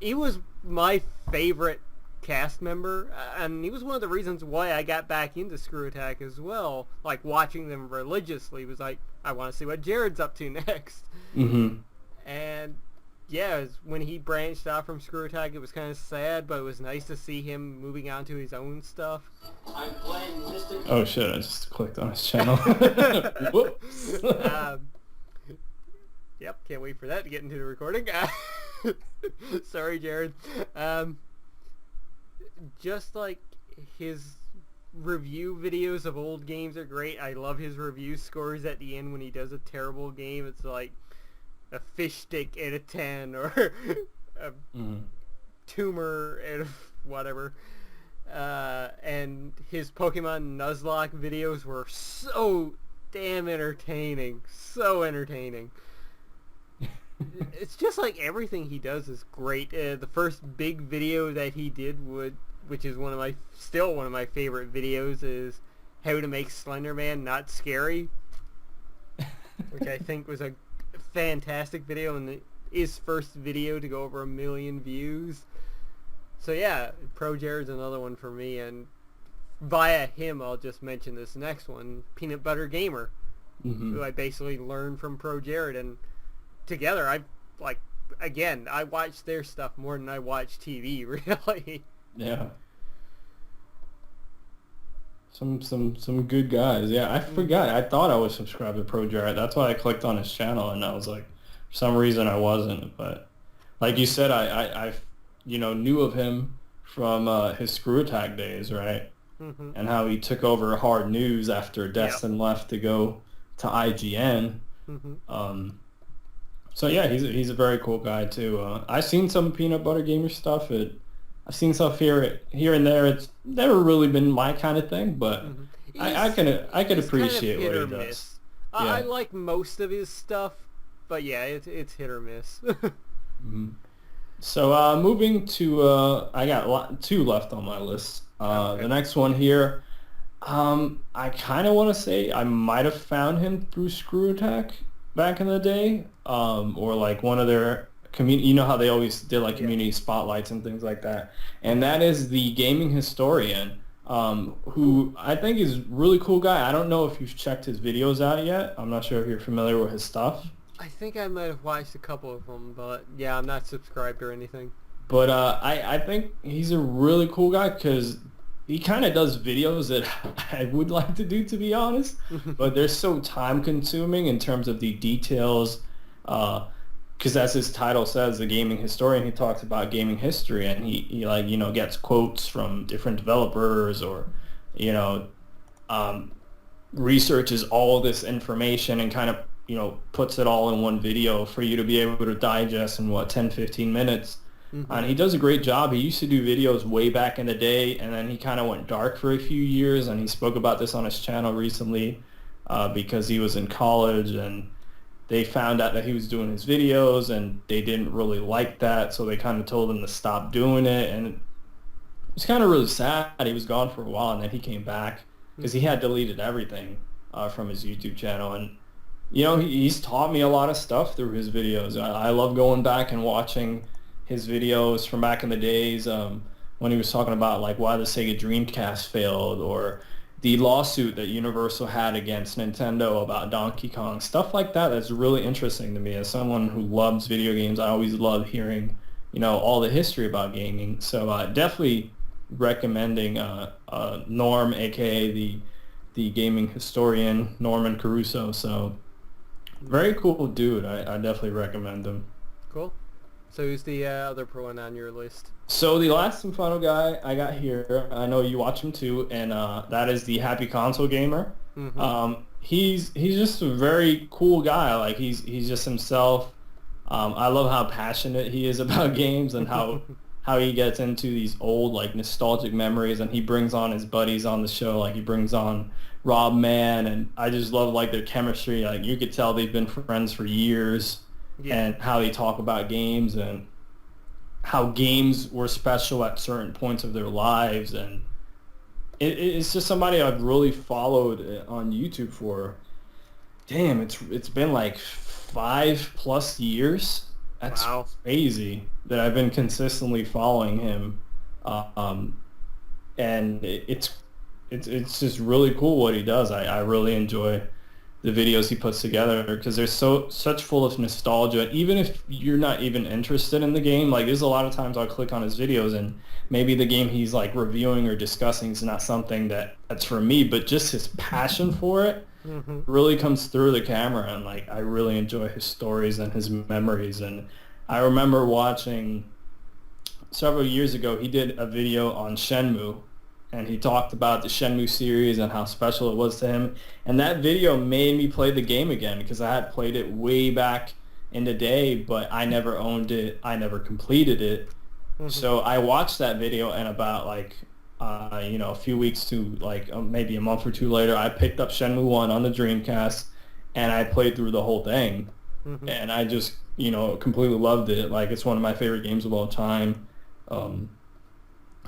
he was my favorite cast member, and he was one of the reasons why I got back into Screw Attack as well. Like, watching them religiously was like, I want to see what Jared's up to next. And yeah, when he branched out from Screw Attack, it was kind of sad, but it was nice to see him moving on to his own stuff. I'm playing Mr. Oh shit, I just clicked on his channel. Whoops. Yep, can't wait for that to get into the recording. Sorry, Jared. Just like his review videos of old games are great. I love his review scores at the end when he does a terrible game. It's like a fish stick out of 10 or a tumor out of whatever. And his Pokemon Nuzlocke videos were so damn entertaining. So entertaining. It's just like everything he does is great. The first big video that he did, which is still one of my favorite videos, is how to make Slender Man not scary, which I think was a fantastic video, and his first video to go over 1 million views. So yeah, Pro Jared's another one for me, and via him I'll just mention this next one, Peanut Butter Gamer, who I basically learned from Pro Jared, and together I watch their stuff more than I watch TV, really. Yeah. Some good guys. Yeah, I forgot. I thought I was subscribed to Pro Jared. That's why I clicked on his channel, and I was like, for some reason I wasn't. But like you said, I knew of him from his Screw Attack days, right? And how he took over Hard News after Destin left to go to IGN. So yeah, he's a very cool guy too. I've seen some Peanut Butter Gamer stuff. I've seen stuff here and there. It's never really been my kind of thing, but I can appreciate what he does. I like most of his stuff, but yeah, it's hit or miss. So moving to, I got two left on my list. Okay. The next one here, I kind of want to say I might have found him through Screw Attack back in the day, or like one of their community. You know how they always did like Yeah. community spotlights and things like that, and that is the gaming historian, Ooh. who I think is really cool guy. I don't know if you've checked his videos out yet. I'm not sure if you're familiar with his stuff. I think I might have watched a couple of them, but yeah, I'm not subscribed or anything. But I think he's a really cool guy because he kind of does videos that I would like to do, to be honest. But they're so time consuming in terms of the details. Because as his title says, the gaming historian, he talks about gaming history and he like, gets quotes from different developers or, you know, um, researches all this information and kind of, puts it all in one video for you to be able to digest in 10, 15 minutes. Hmm. And he does a great job. He used to do videos way back in the day, and then he kind of went dark for a few years, and he spoke about this on his channel recently because he was in college, and they found out that he was doing his videos, and they didn't really like that, so they kind of told him to stop doing it, and it was kind of really sad. He was gone for a while, and then he came back because he had deleted everything from his YouTube channel, and he's taught me a lot of stuff through his videos. I love going back and watching his videos from back in the days when he was talking about like why the Sega Dreamcast failed or the lawsuit that Universal had against Nintendo about Donkey Kong, stuff like that. That's really interesting to me as someone who loves video games. I always love hearing, all the history about gaming. So definitely recommending Norm, aka the gaming historian Norman Caruso. So very cool dude. I definitely recommend him. Cool. So who's the other pro one on your list? So the last and final guy I got here, I know you watch him too, and that is the Happy Console Gamer. Hmm. He's just a very cool guy. Like he's just himself. I love how passionate he is about games and how he gets into these old like nostalgic memories, and he brings on his buddies on the show. Like he brings on Rob Mann, and I just love like their chemistry. Like you could tell they've been friends for years, Yeah. and how they talk about games and how games were special at certain points of their lives. And it's just somebody I've really followed on YouTube for, damn, it's been like 5+ years. That's Wow. crazy that I've been consistently following him. Um, and it's just really cool what he does. I really enjoy the videos he puts together because they're such full of nostalgia. Even if you're not even interested in the game, like there's a lot of times I'll click on his videos and maybe the game he's like reviewing or discussing is not something that's for me, but just his passion for it Hmm. really comes through the camera, and like I really enjoy his stories and his memories. And I remember watching several years ago, he did a video on Shenmue, and he talked about the Shenmue series and how special it was to him. And that video made me play the game again because I had played it way back in the day, but I never owned it. I never completed it. Hmm. So I watched that video, and about like, a few weeks to like maybe a month or two later, I picked up Shenmue 1 on the Dreamcast, and I played through the whole thing. Hmm. And I just, completely loved it. Like it's one of my favorite games of all time. Um,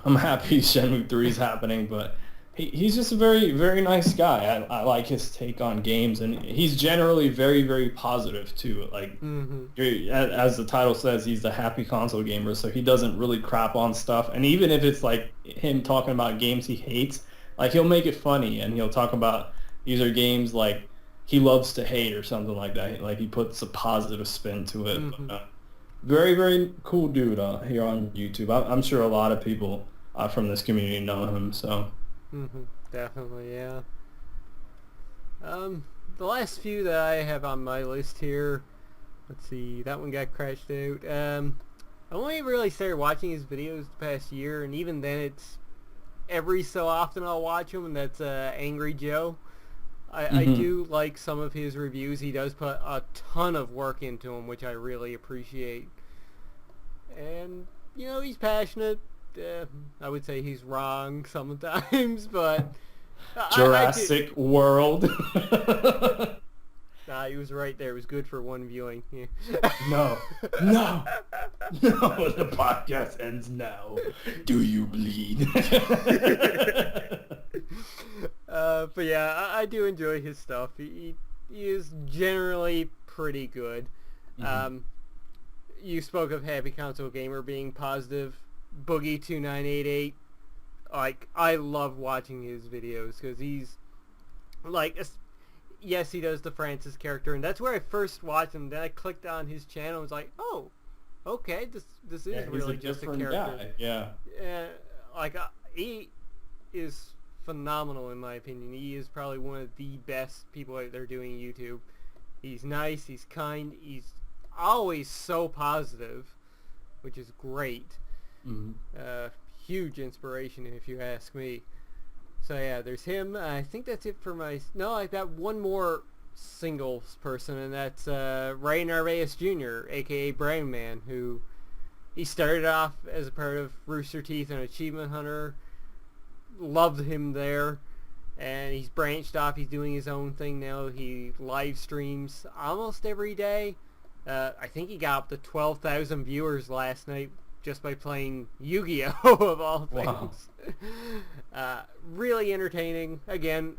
I'm happy Shenmue 3 is happening, but he's just a very, very nice guy. I like his take on games, and he's generally very, very positive too. Like, Hmm. as the title says, he's the happy console gamer, so he doesn't really crap on stuff. And even if it's like him talking about games he hates, like he'll make it funny, and he'll talk about these are games like he loves to hate or something like that. Like he puts a positive spin to it. Hmm. But, very, very cool dude here on YouTube. I'm sure a lot of people from this community know him. So Hmm. Definitely, yeah. The last few that I have on my list here, let's see, that one got crashed out. I only really started watching his videos the past year, and even then it's every so often I'll watch him, and that's Angry Joe. I hmm do like some of his reviews. He does put a ton of work into them, which I really appreciate. And, he's passionate. I would say he's wrong sometimes, but I do. Jurassic World. Nah, he was right there. It was good for one viewing. Yeah. No, no. No, the podcast ends now. Do you bleed? But yeah, I do enjoy his stuff. He is generally pretty good. Mm-hmm. You spoke of Happy Console Gamer being positive. Boogie2988, like, I love watching his videos because he's like, yes, he does the Francis character, and that's where I first watched him. Then I clicked on his channel and was like, oh, okay, this is really just a character. Guy. Yeah. Like, he is phenomenal in my opinion. He is probably one of the best people out there doing YouTube. He's nice, he's kind, he's always so positive, which is great. Mm-hmm. Huge inspiration if you ask me. So yeah, there's him. I think that's it for my... No, I've got one more singles person, and that's Ray Narvaez Jr., aka Brown Man, who he started off as a part of Rooster Teeth and Achievement Hunter. Loved him there, and he's branched off. He's doing his own thing now. He live streams almost every day. I think he got up to 12,000 viewers last night just by playing Yu-Gi-Oh! Of all things. Wow. Really entertaining. Again,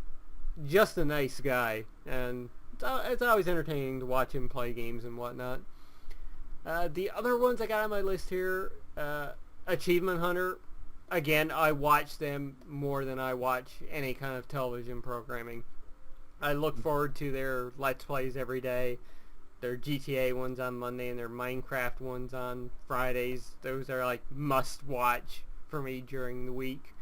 just a nice guy, and it's always entertaining to watch him play games and whatnot. The other ones I got on my list here, Achievement Hunter. Again, I watch them more than I watch any kind of television programming. I look forward to their Let's Plays every day. Their GTA ones on Monday and their Minecraft ones on Fridays. Those are like must-watch for me during the week.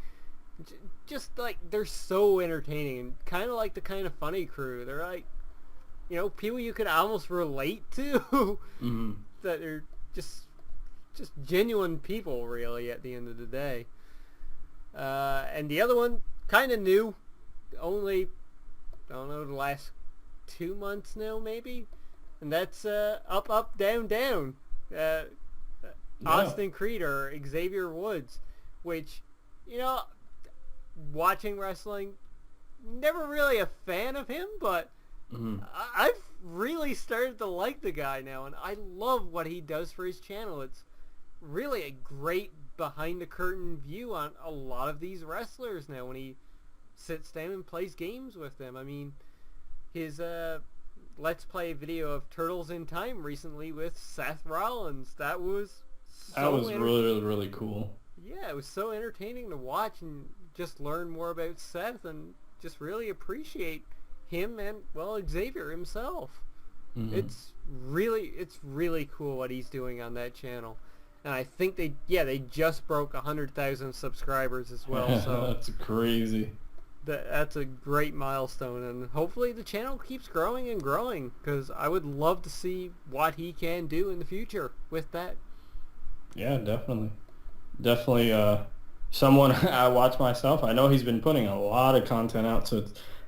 Just like, they're so entertaining and kind of like the Kind of Funny crew. They're like, you know, people you could almost relate to. Mm-hmm. That are just genuine people, really, at the end of the day. And the other one, kind of new. Only, I don't know, the last 2 months now, maybe? And that's Up, Up, Down, Down. Austin Creed or Xavier Woods. Which, you know, watching wrestling, never really a fan of him, but I've really started to like the guy now, and I love what he does for his channel. It's really a great behind-the-curtain view on a lot of these wrestlers now when he sits down and plays games with them. I mean, his Let's Play video of Turtles in Time recently with Seth Rollins, that was really, really cool. Yeah, it was so entertaining to watch and just learn more about Seth and just really appreciate him and, well, Xavier himself. Mm-hmm. It's really cool what he's doing on that channel. And I think they just broke 100,000 subscribers as well. So that's crazy. That's a great milestone, and hopefully the channel keeps growing and growing, because I would love to see what he can do in the future with that. Yeah, definitely. Someone I watch myself. I know he's been putting a lot of content out, so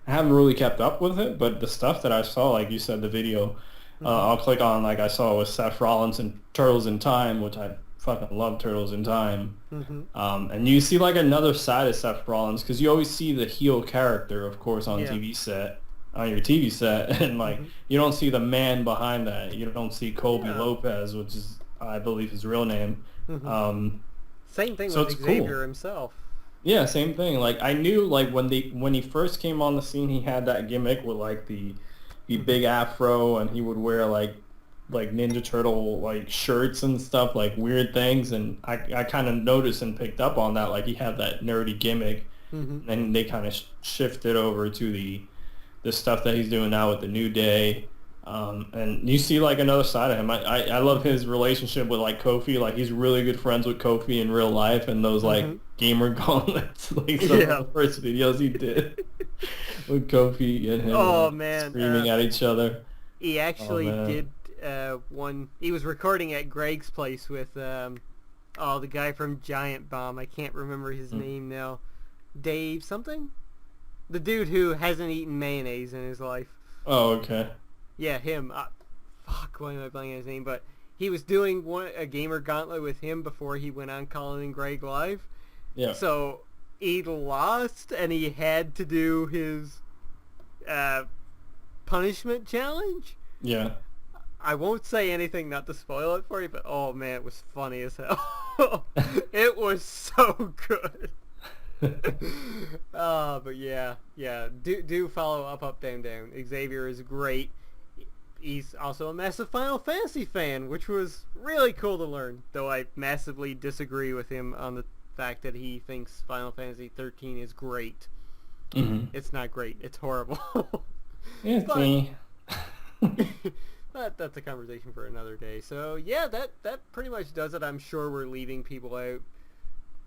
I haven't really kept up with it, but the stuff that I saw, like you said, the video, I'll click on, like I saw with Seth Rollins and Turtles in Time, which I fucking love Turtles in Time. And you see like another side of Seth Rollins, because you always see the heel character, of course, on your TV set, and like you don't see the man behind that. You don't see Colby Lopez, which is, I believe, his real name. Same thing with Xavier himself. Yeah, same thing. Like, I knew, like, when he first came on the scene, he had that gimmick with like the big afro, and he would wear like Ninja Turtle like shirts and stuff, like weird things, and I kind of noticed and picked up on that, like he had that nerdy gimmick, and they kind of shifted over to the stuff that he's doing now with the New Day, and you see like another side of him. I love his relationship with like Kofi. Like, he's really good friends with Kofi in real life, and those like gamer gauntlets, like some of the first videos he did with Kofi and him screaming at each other. He actually did one. He was recording at Greg's place with the guy from Giant Bomb. I can't remember his name now. Dave something? The dude who hasn't eaten mayonnaise in his life. Oh, okay. Yeah, him. Fuck, why am I blanking on his name? But he was doing a gamer gauntlet with him before he went on Colin and Greg Live. Yeah. So he lost, and he had to do his punishment challenge. Yeah. I won't say anything not to spoil it for you, but oh man, it was funny as hell. It was so good. But yeah. Do follow Up Up Down Down. Xavier is great. He's also a massive Final Fantasy fan, which was really cool to learn. Though I massively disagree with him on the fact that he thinks Final Fantasy 13 is great. Mm-hmm. It's not great. It's horrible. It's me. But that's a conversation for another day. So yeah, that pretty much does it. I'm sure we're leaving people out.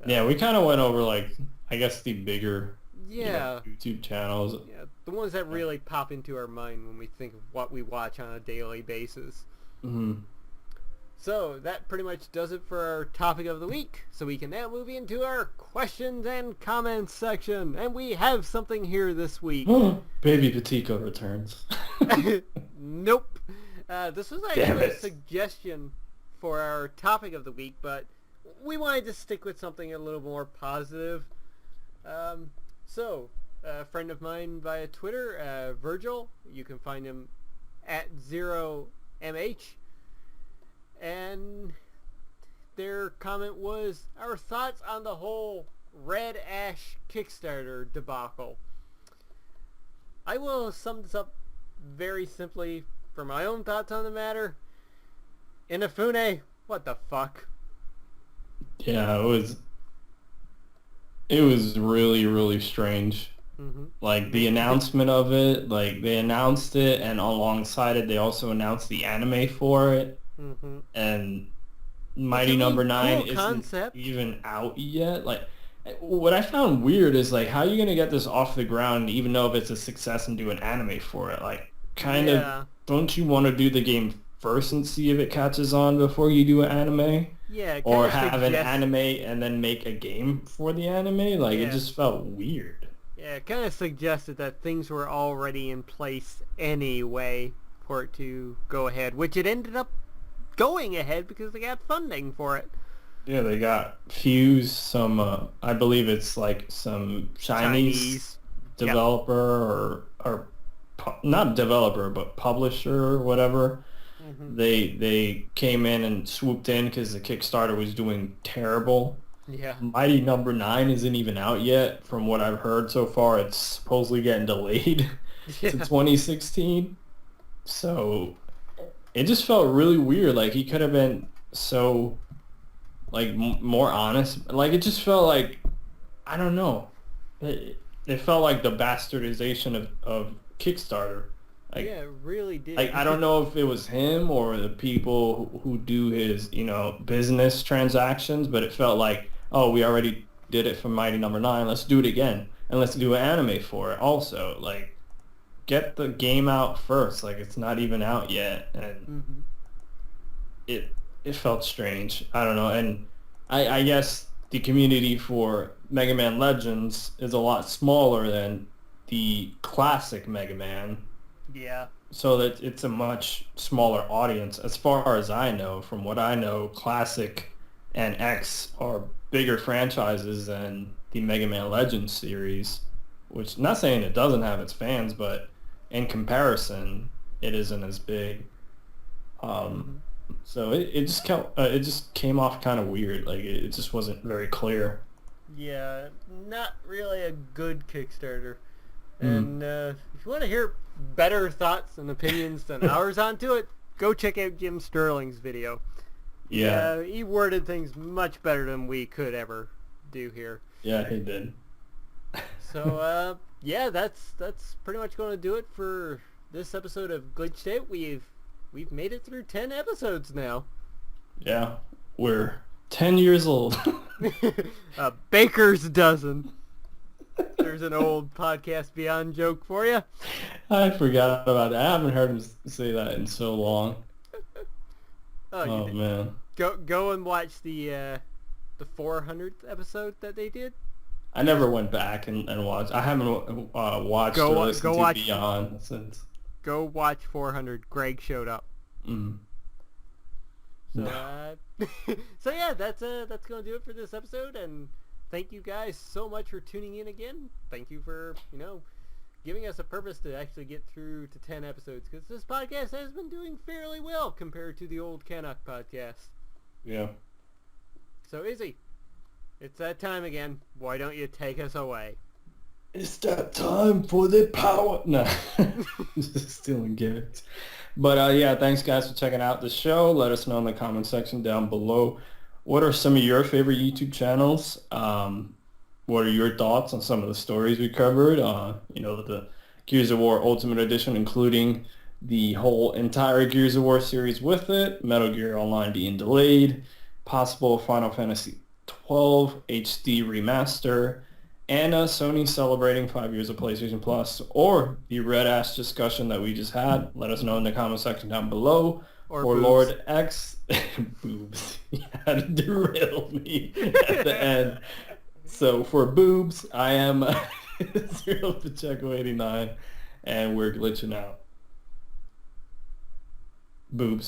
Yeah, we kind of went over, like, I guess the bigger YouTube channels. Yeah, the ones that really pop into our mind when we think of what we watch on a daily basis. Mm-hmm. So that pretty much does it for our topic of the week. So we can now move into our questions and comments section. And we have something here this week. Baby Petico returns. Nope. This was actually a suggestion for our topic of the week, but we wanted to stick with something a little more positive. So, a friend of mine via Twitter, Virgil, you can find him at 0mh, and their comment was our thoughts on the whole Red Ash Kickstarter debacle. I will sum this up very simply for my own thoughts on the matter. Inafune, what the fuck? Yeah, it was really, really strange. Mm-hmm. Like, the announcement of it, like, they announced it, and alongside it, they also announced the anime for it. Mm-hmm. And Mighty Number 9 isn't concept. even out yet. Like, what I found weird is, like, how are you going to get this off the ground, even though if it's a success, and do an anime for it? Like, kind of, don't you want to do the game first and see if it catches on before you do an anime? Yeah, or have an anime and then make a game for the anime? Like, it just felt weird. Yeah, it kind of suggested that things were already in place anyway for it to go ahead, which it ended up going ahead because they got funding for it. Yeah, they got Fuse, some, I believe it's like some Chinese developer or not developer, but publisher or whatever. Mm-hmm. They came in and swooped in because the Kickstarter was doing terrible. Yeah. Mighty Number 9 isn't even out yet. From what I've heard so far, it's supposedly getting delayed to 2016. So it just felt really weird. Like, he could have been so, like, more honest. Like, it just felt like, I don't know. It felt like the bastardization of Kickstarter. Like, yeah, it really did. Like, I don't know if it was him or the people who do his, business transactions, but it felt like, oh, we already did it for Mighty Number 9. Let's do it again. And let's do an anime for it also. Like, get the game out first. Like, it's not even out yet. And it felt strange. I don't know. And I guess the community for Mega Man Legends is a lot smaller than the classic Mega Man. Yeah. So that it's a much smaller audience. As far as I know, from what I know, Classic and X are bigger franchises than the Mega Man Legends series, which, not saying it doesn't have its fans, but in comparison, it isn't as big. So it just came off kind of weird. Like, it just wasn't very clear. Yeah, not really a good Kickstarter. And if you want to hear better thoughts and opinions than ours onto it, go check out Jim Sterling's video. Yeah. He worded things much better than we could ever do here. Yeah, he did. So, yeah, that's pretty much going to do it for this episode of Glitched Out. We've made it through 10 episodes now. Yeah, we're 10 years old. A baker's dozen. There's an old Podcast Beyond joke for you. I forgot about that. I haven't heard him say that in so long. Oh man. Go and watch the 400th episode that they did. I never went back and watched. I haven't watched or listened to Beyond since. Go watch 400. Greg showed up. Mm. So, so yeah, that's gonna do it for this episode, and thank you guys so much for tuning in again. Thank you for giving us a purpose to actually get through to 10 episodes, because this podcast has been doing fairly well compared to the old Canuck podcast. Yeah. So, Izzy, it's that time again. Why don't you take us away? It's that time for the power. No, just stealing gigs. But yeah, thanks guys for checking out the show. Let us know in the comment section down below. What are some of your favorite YouTube channels? What are your thoughts on some of the stories we covered? The Gears of War Ultimate Edition, including the whole entire Gears of War series with it, Meatl Gear Online being delayed, possible Final Fantasy 12 HD Remaster, and Sony celebrating 5 years of PlayStation Plus, or the Red Ash discussion that we just had. Let us know in the comment section down below. Or for boobs. Lord X, boobs. You had to derail me at the end. So for boobs, I am Zero Pacheco 89, and we're glitching out. Boobs.